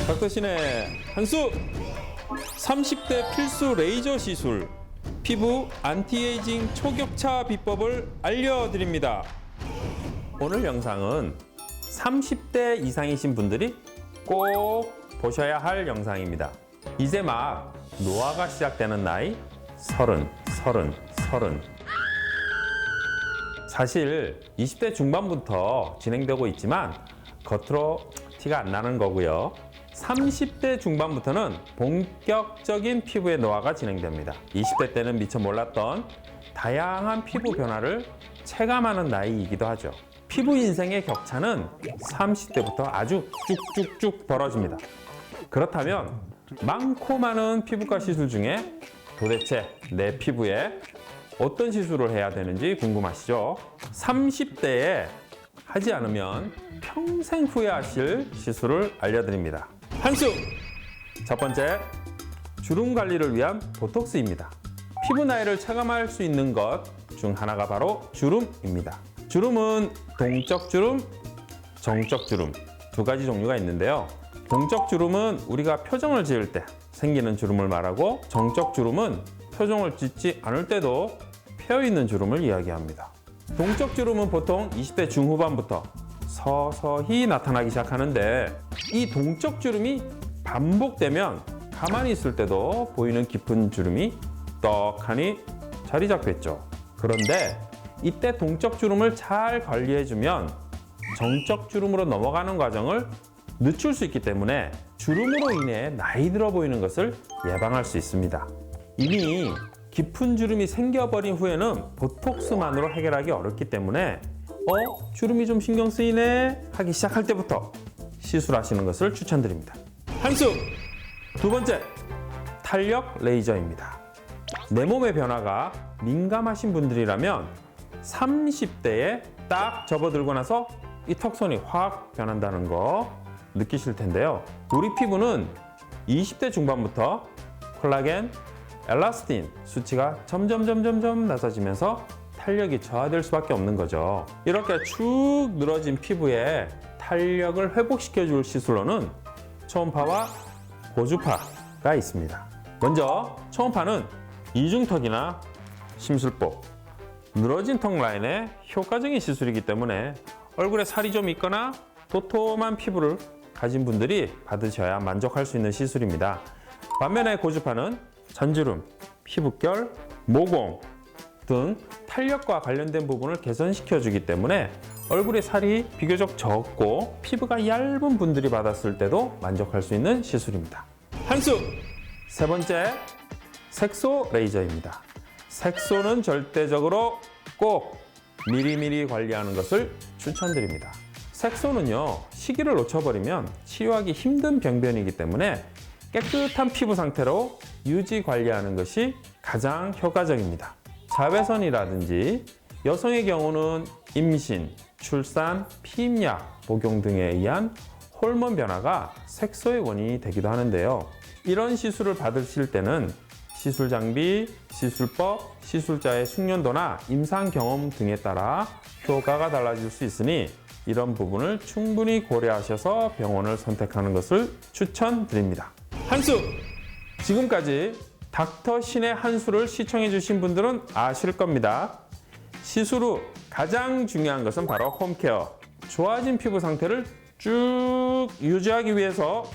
닥터신의 한수 30대 필수 레이저 시술 피부 안티에이징 초격차 비법을 알려드립니다. 오늘 영상은 30대 이상이신 분들이 꼭 보셔야 할 영상입니다. 이제 막 노화가 시작되는 나이 30. 사실 20대 중반부터 진행되고 있지만 겉으로 티가 안 나는 거고요. 30대 중반부터는 본격적인 피부의 노화가 진행됩니다. 20대 때는 미처 몰랐던 다양한 피부 변화를 체감하는 나이이기도 하죠. 피부 인생의 격차는 30대부터 아주 쭉쭉쭉 벌어집니다. 그렇다면 많고 많은 피부과 시술 중에 도대체 내 피부에 어떤 시술을 해야 되는지 궁금하시죠? 30대에 하지 않으면 평생 후회하실 시술을 알려드립니다. 한수! 첫 번째, 주름 관리를 위한 보톡스입니다. 피부 나이를 체감할 수 있는 것 중 하나가 바로 주름입니다. 주름은 동적 주름, 정적 주름 두 가지 종류가 있는데요. 동적 주름은 우리가 표정을 지을 때 생기는 주름을 말하고, 정적 주름은 표정을 짓지 않을 때도 펴있는 주름을 이야기합니다. 동적 주름은 보통 20대 중후반부터 서서히 나타나기 시작하는데, 이 동적 주름이 반복되면 가만히 있을 때도 보이는 깊은 주름이 떡하니 자리 잡겠죠. 그런데 이때 동적 주름을 잘 관리해주면 정적 주름으로 넘어가는 과정을 늦출 수 있기 때문에 주름으로 인해 나이 들어 보이는 것을 예방할 수 있습니다. 이미 깊은 주름이 생겨버린 후에는 보톡스만으로 해결하기 어렵기 때문에 주름이 좀 신경 쓰이네 하기 시작할 때부터 시술하시는 것을 추천드립니다. 한수! 두 번째, 탄력 레이저입니다. 내 몸의 변화가 민감하신 분들이라면 30대에 딱 접어들고 나서 이 턱선이 확 변한다는 거 느끼실 텐데요. 우리 피부는 20대 중반부터 콜라겐, 엘라스틴 수치가 점점 낮아지면서 탄력이 저하될 수밖에 없는 거죠. 이렇게 축 늘어진 피부에 탄력을 회복시켜 줄 시술로는 초음파와 고주파가 있습니다. 먼저 초음파는 이중턱이나 심술보, 늘어진 턱 라인에 효과적인 시술이기 때문에 얼굴에 살이 좀 있거나 도톰한 피부를 가진 분들이 받으셔야 만족할 수 있는 시술입니다. 반면에 고주파는 잔주름, 피부결, 모공 등 탄력과 관련된 부분을 개선시켜 주기 때문에 얼굴에 살이 비교적 적고 피부가 얇은 분들이 받았을 때도 만족할 수 있는 시술입니다. 한수! 세 번째, 색소 레이저입니다. 색소는 절대적으로 꼭 미리미리 관리하는 것을 추천드립니다. 색소는요, 시기를 놓쳐버리면 치유하기 힘든 병변이기 때문에 깨끗한 피부 상태로 유지 관리하는 것이 가장 효과적입니다. 자외선이라든지 여성의 경우는 임신, 출산, 피임약 복용 등에 의한 호르몬 변화가 색소의 원인이 되기도 하는데요. 이런 시술을 받으실 때는 시술 장비, 시술법, 시술자의 숙련도나 임상 경험 등에 따라 효과가 달라질 수 있으니 이런 부분을 충분히 고려하셔서 병원을 선택하는 것을 추천드립니다. 한수! 지금까지 닥터신의 한수를 시청해 주신 분들은 아실 겁니다. 시술 후 가장 중요한 것은 바로 홈케어. 좋아진 피부 상태를 쭉 유지하기 위해서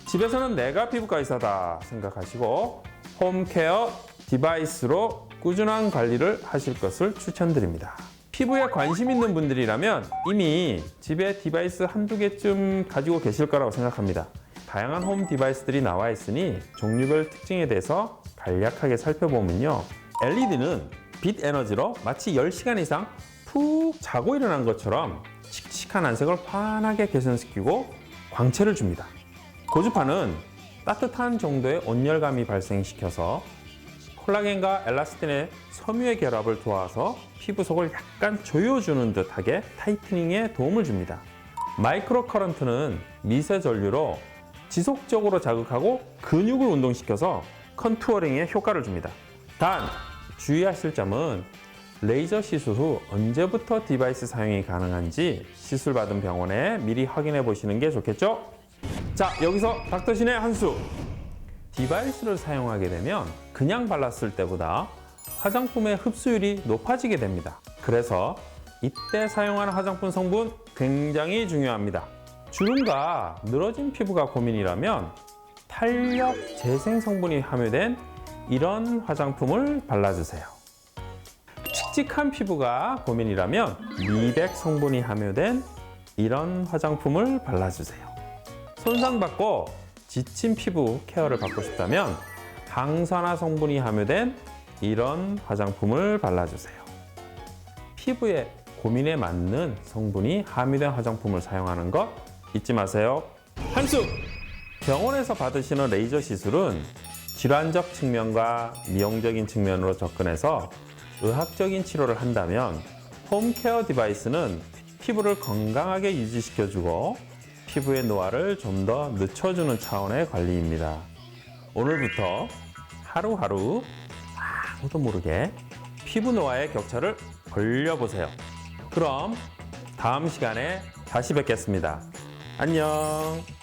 집에서는 내가 피부과 의사다 생각하시고 홈케어 디바이스로 꾸준한 관리를 하실 것을 추천드립니다. 피부에 관심 있는 분들이라면 이미 집에 디바이스 한두 개쯤 가지고 계실 거라고 생각합니다. 다양한 홈 디바이스들이 나와 있으니 종류별 특징에 대해서 간략하게 살펴보면요. LED는 빛 에너지로 마치 10시간 이상 푹 자고 일어난 것처럼 칙칙한 안색을 환하게 개선시키고 광채를 줍니다. 고주파는 따뜻한 정도의 온열감이 발생시켜서 콜라겐과 엘라스틴의 섬유의 결합을 도와서 피부 속을 약간 조여주는 듯하게 타이트닝에 도움을 줍니다. 마이크로 커런트는 미세 전류로 지속적으로 자극하고 근육을 운동시켜서 컨투어링에 효과를 줍니다. 단, 주의하실 점은 레이저 시술 후 언제부터 디바이스 사용이 가능한지 시술 받은 병원에 미리 확인해 보시는 게 좋겠죠? 자, 여기서 닥터신의 한 수. 디바이스를 사용하게 되면 그냥 발랐을 때보다 화장품의 흡수율이 높아지게 됩니다. 그래서 이때 사용하는 화장품 성분 굉장히 중요합니다. 주름과 늘어진 피부가 고민이라면 탄력 재생 성분이 함유된 이런 화장품을 발라주세요. 칙칙한 피부가 고민이라면 미백 성분이 함유된 이런 화장품을 발라주세요. 손상받고 지친 피부 케어를 받고 싶다면 항산화 성분이 함유된 이런 화장품을 발라주세요. 피부의 고민에 맞는 성분이 함유된 화장품을 사용하는 것 잊지 마세요. 한수! 병원에서 받으시는 레이저 시술은 질환적 측면과 미용적인 측면으로 접근해서 의학적인 치료를 한다면 홈케어 디바이스는 피부를 건강하게 유지시켜주고 피부의 노화를 좀 더 늦춰주는 차원의 관리입니다. 오늘부터 하루하루 아무도 모르게 피부 노화의 격차를 벌려보세요. 그럼 다음 시간에 다시 뵙겠습니다. 안녕.